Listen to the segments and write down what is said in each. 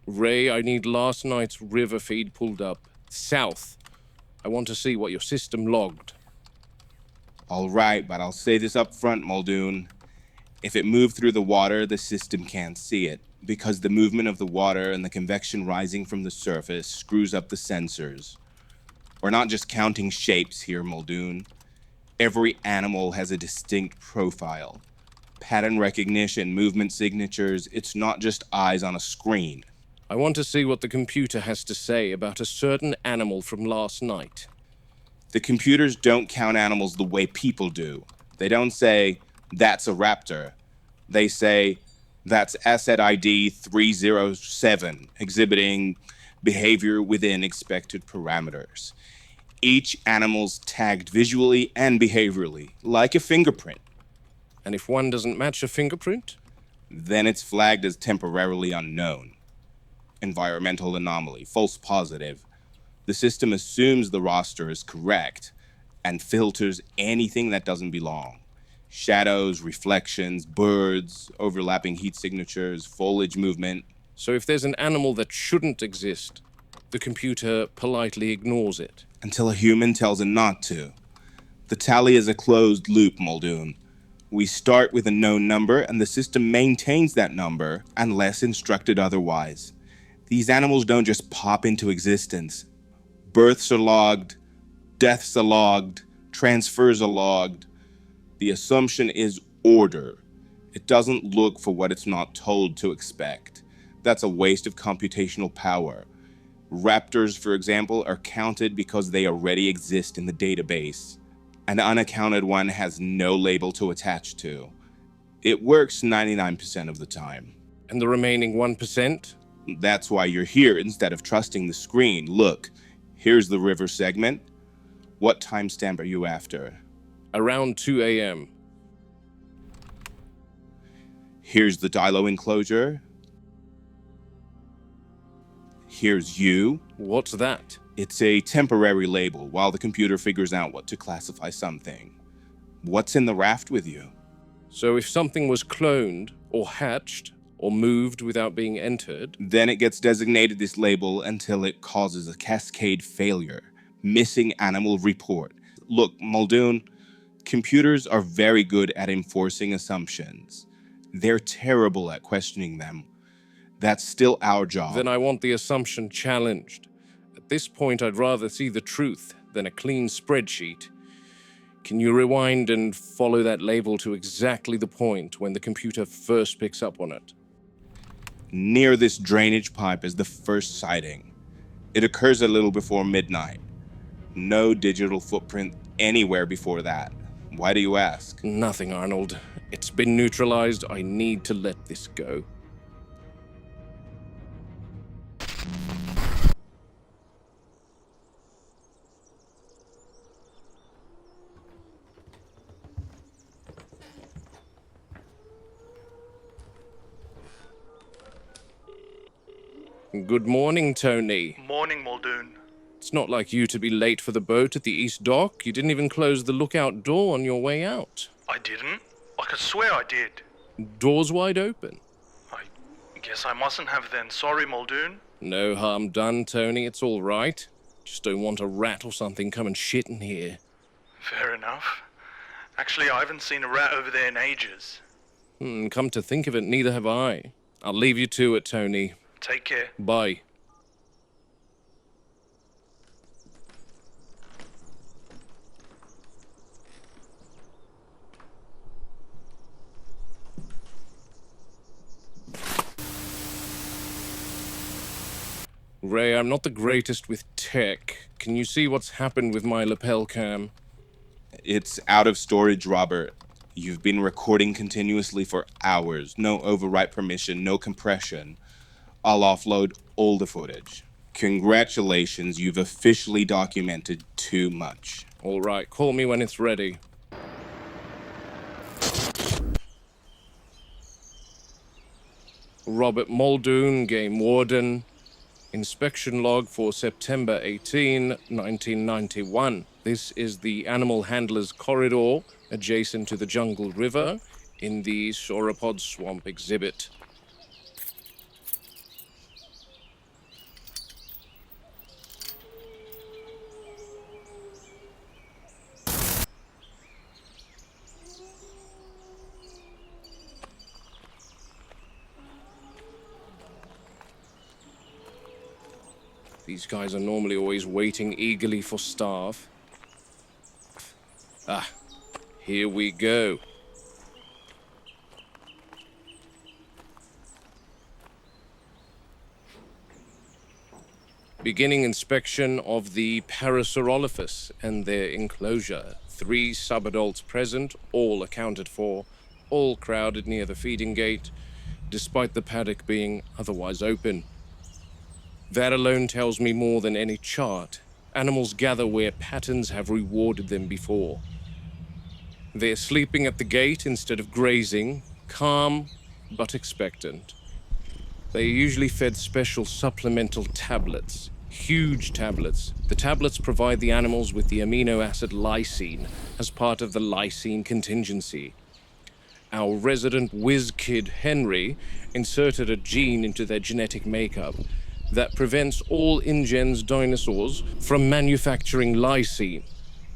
Ray, I need last night's river feed pulled up. South. I want to see what your system logged. All right, but I'll say this up front, Muldoon. If it moved through the water, the system can't see it, because the movement of the water and the convection rising from the surface screws up the sensors. We're not just counting shapes here, Muldoon. Every animal has a distinct profile. Pattern recognition, movement signatures, it's not just eyes on a screen. I want to see what the computer has to say about a certain animal from last night. The computers don't count animals the way people do. They don't say, that's a raptor. They say, that's asset ID 307, exhibiting behavior within expected parameters. Each animal's tagged visually and behaviorally, like a fingerprint. And if one doesn't match a fingerprint? Then it's flagged as temporarily unknown. Environmental anomaly, false positive. The system assumes the roster is correct and filters anything that doesn't belong. Shadows, reflections, birds, overlapping heat signatures, foliage movement. So if there's an animal that shouldn't exist, the computer politely ignores it. Until a human tells it not to. The tally is a closed loop, Muldoon. We start with a known number, and the system maintains that number unless instructed otherwise. These animals don't just pop into existence. Births are logged, deaths are logged, transfers are logged. The assumption is order. It doesn't look for what it's not told to expect. That's a waste of computational power. Raptors, for example, are counted because they already exist in the database. An unaccounted one has no label to attach to. It works 99% of the time. And the remaining 1%? That's why you're here instead of trusting the screen. Look, here's the river segment. What timestamp are you after? Around 2 a.m. Here's the Dilo enclosure. Here's you. What's that? It's a temporary label while the computer figures out what to classify something. What's in the raft with you? So if something was cloned, or hatched, or moved without being entered... Then it gets designated this label until it causes a cascade failure. Missing animal report. Look, Muldoon, computers are very good at enforcing assumptions. They're terrible at questioning them. That's still our job. Then I want the assumption challenged. At this point, I'd rather see the truth than a clean spreadsheet. Can you rewind and follow that label to exactly the point when the computer first picks up on it? Near this drainage pipe is the first sighting. It occurs a little before midnight. No digital footprint anywhere before that. Why do you ask? Nothing, Arnold. It's been neutralized. I need to let this go. Good morning, Tony. Morning, Muldoon. It's not like you to be late for the boat at the East Dock. You didn't even close the lookout door on your way out. I didn't? I could swear I did. Door's wide open. I guess I mustn't have then. Sorry, Muldoon. No harm done, Tony. It's all right. Just don't want a rat or something coming shit in here. Fair enough. Actually, I haven't seen a rat over there in ages. Come to think of it, neither have I. I'll leave you to it, Tony. Take care. Bye. Ray, I'm not the greatest with tech. Can you see what's happened with my lapel cam? It's out of storage, Robert. You've been recording continuously for hours. No overwrite permission, no compression. I'll offload all the footage. Congratulations, you've officially documented too much. All right, call me when it's ready. Robert Muldoon, Game Warden. Inspection log for September 18, 1991. This is the Animal Handler's Corridor, adjacent to the Jungle River, in the Sauropod Swamp exhibit. These guys are normally always waiting eagerly for staff. Ah, here we go. Beginning inspection of the Parasaurolophus and their enclosure. 3 subadults present, all accounted for, all crowded near the feeding gate, despite the paddock being otherwise open. That alone tells me more than any chart. Animals gather where patterns have rewarded them before. They're sleeping at the gate instead of grazing, calm but expectant. They are usually fed special supplemental tablets, huge tablets. The tablets provide the animals with the amino acid lysine as part of the lysine contingency. Our resident whiz kid Henry inserted a gene into their genetic makeup that prevents all InGen's dinosaurs from manufacturing lysine.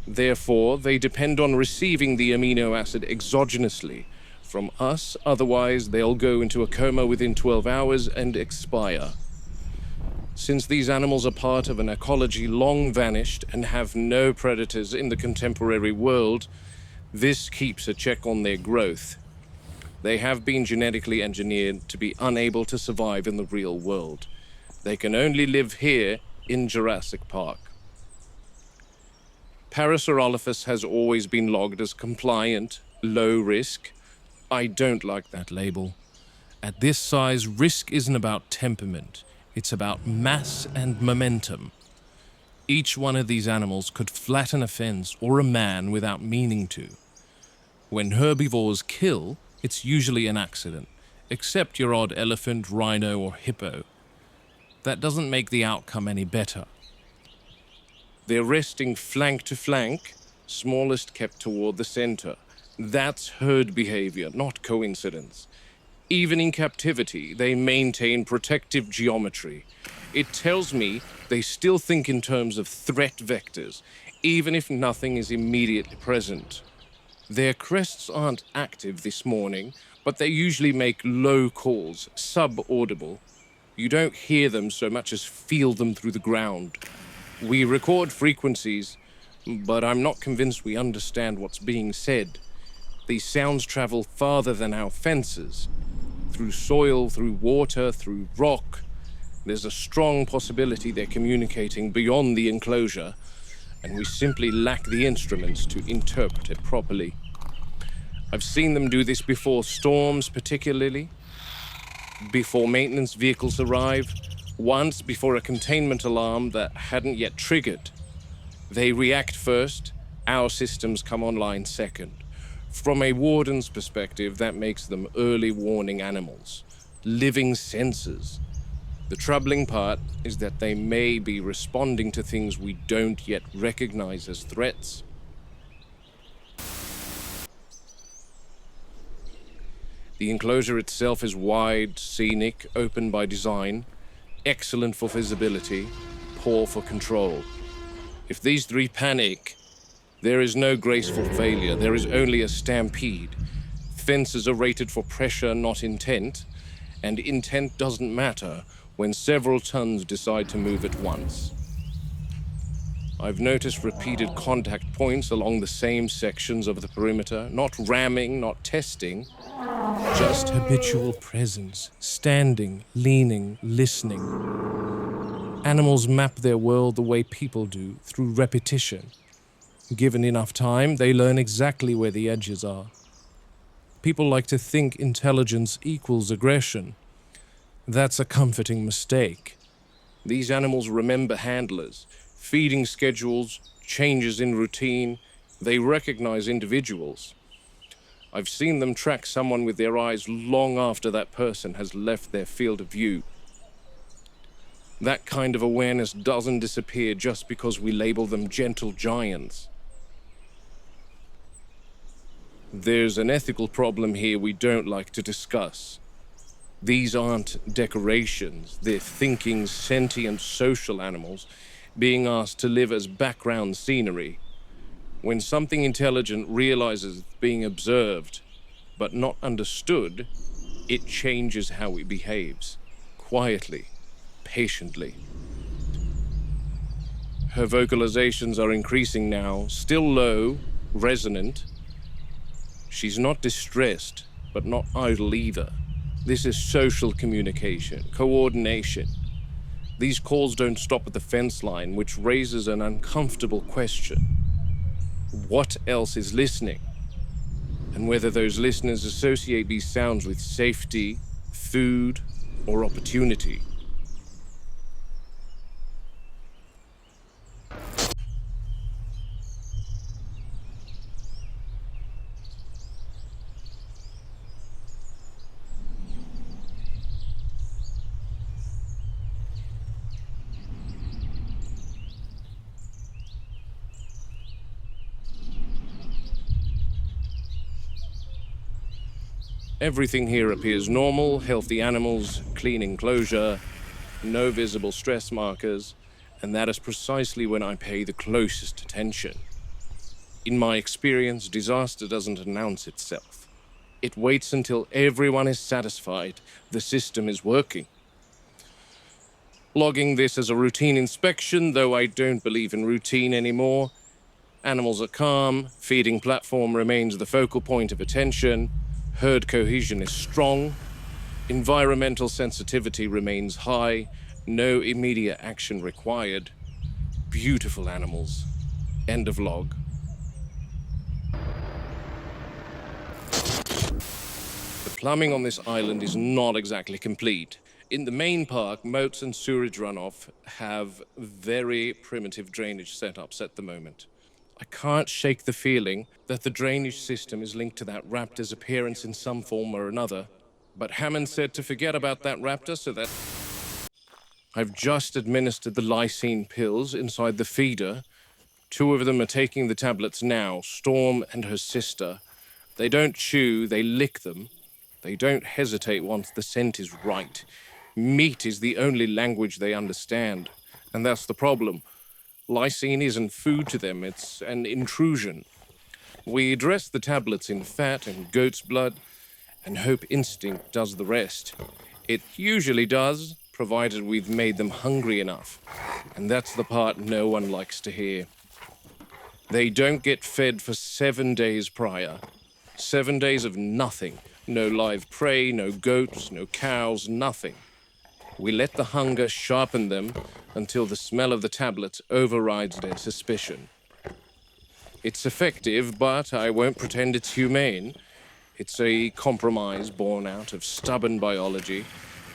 Therefore, they depend on receiving the amino acid exogenously from us, otherwise they'll go into a coma within 12 hours and expire. Since these animals are part of an ecology long vanished and have no predators in the contemporary world, this keeps a check on their growth. They have been genetically engineered to be unable to survive in the real world. They can only live here in Jurassic Park. Parasaurolophus has always been logged as compliant, low risk. I don't like that label. At this size, risk isn't about temperament. It's about mass and momentum. Each one of these animals could flatten a fence or a man without meaning to. When herbivores kill, it's usually an accident, except your odd elephant, rhino, or hippo. That doesn't make the outcome any better. They're resting flank to flank, smallest kept toward the center. That's herd behavior, not coincidence. Even in captivity, they maintain protective geometry. It tells me they still think in terms of threat vectors, even if nothing is immediately present. Their crests aren't active this morning, but they usually make low calls, sub-audible. You don't hear them so much as feel them through the ground. We record frequencies, but I'm not convinced we understand what's being said. These sounds travel farther than our fences. Through soil, through water, through rock. There's a strong possibility they're communicating beyond the enclosure, and we simply lack the instruments to interpret it properly. I've seen them do this before storms, particularly. Before maintenance vehicles arrive. Once before a containment alarm that hadn't yet triggered. They react first, our systems come online second. From a warden's perspective, that makes them early warning animals, living sensors. The troubling part is that they may be responding to things we don't yet recognize as threats. The enclosure itself is wide, scenic, open by design, excellent for visibility, poor for control. If these 3 panic, there is no graceful failure, there is only a stampede. Fences are rated for pressure, not intent, and intent doesn't matter when several tons decide to move at once. I've noticed repeated contact points along the same sections of the perimeter, not ramming, not testing, just habitual presence, standing, leaning, listening. Animals map their world the way people do, through repetition. Given enough time, they learn exactly where the edges are. People like to think intelligence equals aggression. That's a comforting mistake. These animals remember handlers, feeding schedules, changes in routine. They recognize individuals. I've seen them track someone with their eyes long after that person has left their field of view. That kind of awareness doesn't disappear just because we label them gentle giants. There's an ethical problem here we don't like to discuss. These aren't decorations, they're thinking, sentient social animals being asked to live as background scenery. When something intelligent realizes it's being observed, but not understood, it changes how it behaves, quietly, patiently. Her vocalizations are increasing now, still low, resonant. She's not distressed, but not idle either. This is social communication, coordination. These calls don't stop at the fence line, which raises an uncomfortable question. What else is listening? And whether those listeners associate these sounds with safety, food, or opportunity. Everything here appears normal, healthy animals, clean enclosure, no visible stress markers, and that is precisely when I pay the closest attention. In my experience, disaster doesn't announce itself. It waits until everyone is satisfied the system is working. Logging this as a routine inspection, though I don't believe in routine anymore. Animals are calm, feeding platform remains the focal point of attention, herd cohesion is strong, environmental sensitivity remains high, no immediate action required. Beautiful animals. End of log. The plumbing on this island is not exactly complete. In the main park, moats and sewerage runoff have very primitive drainage setups at the moment. I can't shake the feeling that the drainage system is linked to that raptor's appearance in some form or another. But Hammond said to forget about that raptor, so that... I've just administered the Lysine pills inside the feeder. 2 of them are taking the tablets now, Storm and her sister. They don't chew, they lick them. They don't hesitate once the scent is right. Meat is the only language they understand, and that's the problem. Lysine isn't food to them, it's an intrusion. We dress the tablets in fat and goat's blood, and hope instinct does the rest. It usually does, provided we've made them hungry enough. And that's the part no one likes to hear. They don't get fed for 7 days prior. 7 days of nothing. No live prey, no goats, no cows, nothing. We let the hunger sharpen them until the smell of the tablets overrides their suspicion. It's effective, but I won't pretend it's humane. It's a compromise born out of stubborn biology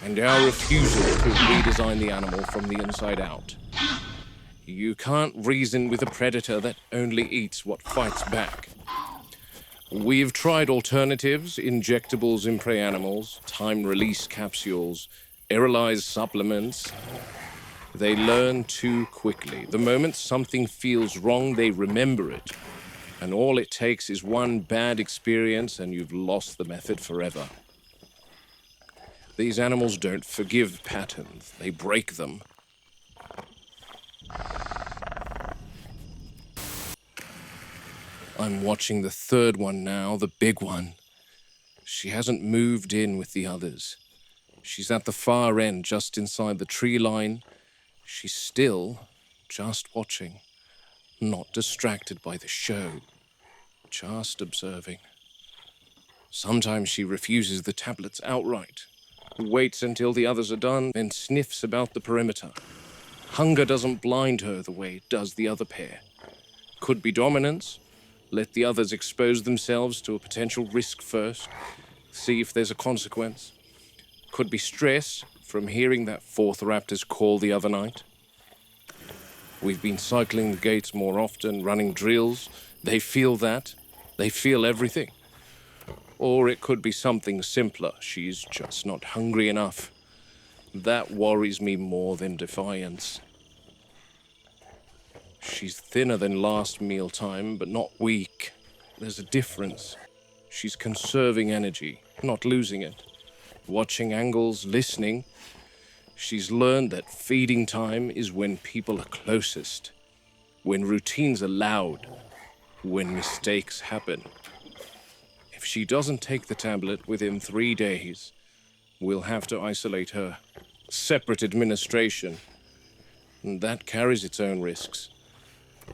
and our refusal to redesign the animal from the inside out. You can't reason with a predator that only eats what fights back. We've tried alternatives, injectables in prey animals, time-release capsules, aerolized supplements. They learn too quickly. The moment something feels wrong, they remember it. And all it takes is one bad experience and you've lost the method forever. These animals don't forgive patterns, they break them. I'm watching the third one now, the big one. She hasn't moved in with the others. She's at the far end, just inside the tree line. She's still just watching, not distracted by the show, just observing. Sometimes she refuses the tablets outright, waits until the others are done, then sniffs about the perimeter. Hunger doesn't blind her the way it does the other pair. Could be dominance. Let the others expose themselves to a potential risk first, see if there's a consequence. Could be stress from hearing that 4th raptor's call the other night. We've been cycling the gates more often, running drills. They feel that. They feel everything. Or it could be something simpler. She's just not hungry enough. That worries me more than defiance. She's thinner than last mealtime, but not weak. There's a difference. She's conserving energy, not losing it. Watching angles, listening. She's learned that feeding time is when people are closest, when routines are loud, when mistakes happen. If she doesn't take the tablet within 3 days, we'll have to isolate her. Separate administration. and that carries its own risks.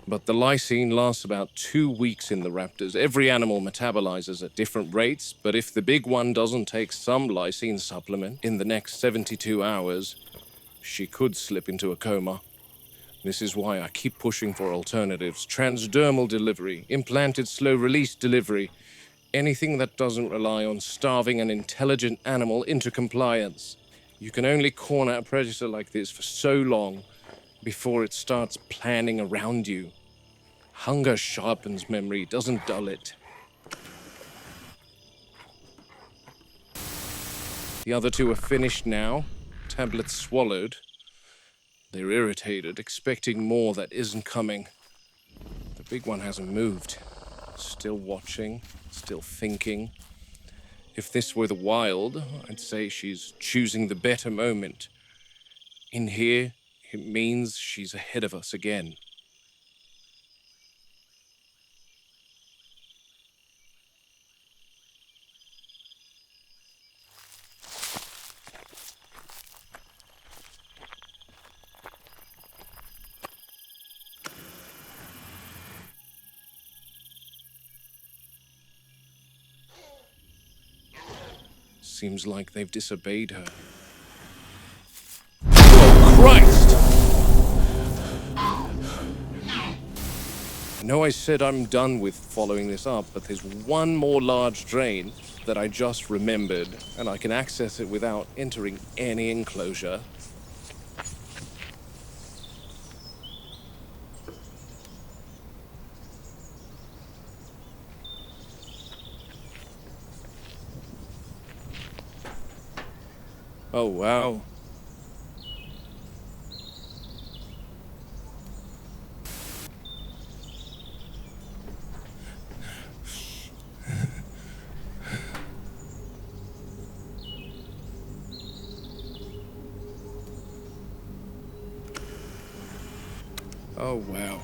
But the lysine lasts about 2 weeks in the raptors. Every animal metabolizes at different rates, but if the big one doesn't take some lysine supplement in the next 72 hours, she could slip into a coma. This is why I keep pushing for alternatives. Transdermal delivery, implanted slow-release delivery, anything that doesn't rely on starving an intelligent animal into compliance. You can only corner a predator like this for so long before it starts planning around you. Hunger sharpens memory, doesn't dull it. The other two are finished now, tablets swallowed. They're irritated, expecting more that isn't coming. The big one hasn't moved. Still watching, still thinking. If this were the wild, I'd say she's choosing the better moment. In here, it means she's ahead of us again. Seems like they've disobeyed her. Oh, Christ! I know I said I'm done with following this up, but there's one more large drain that I just remembered, and I can access it without entering any enclosure. Oh, wow. Oh, wow.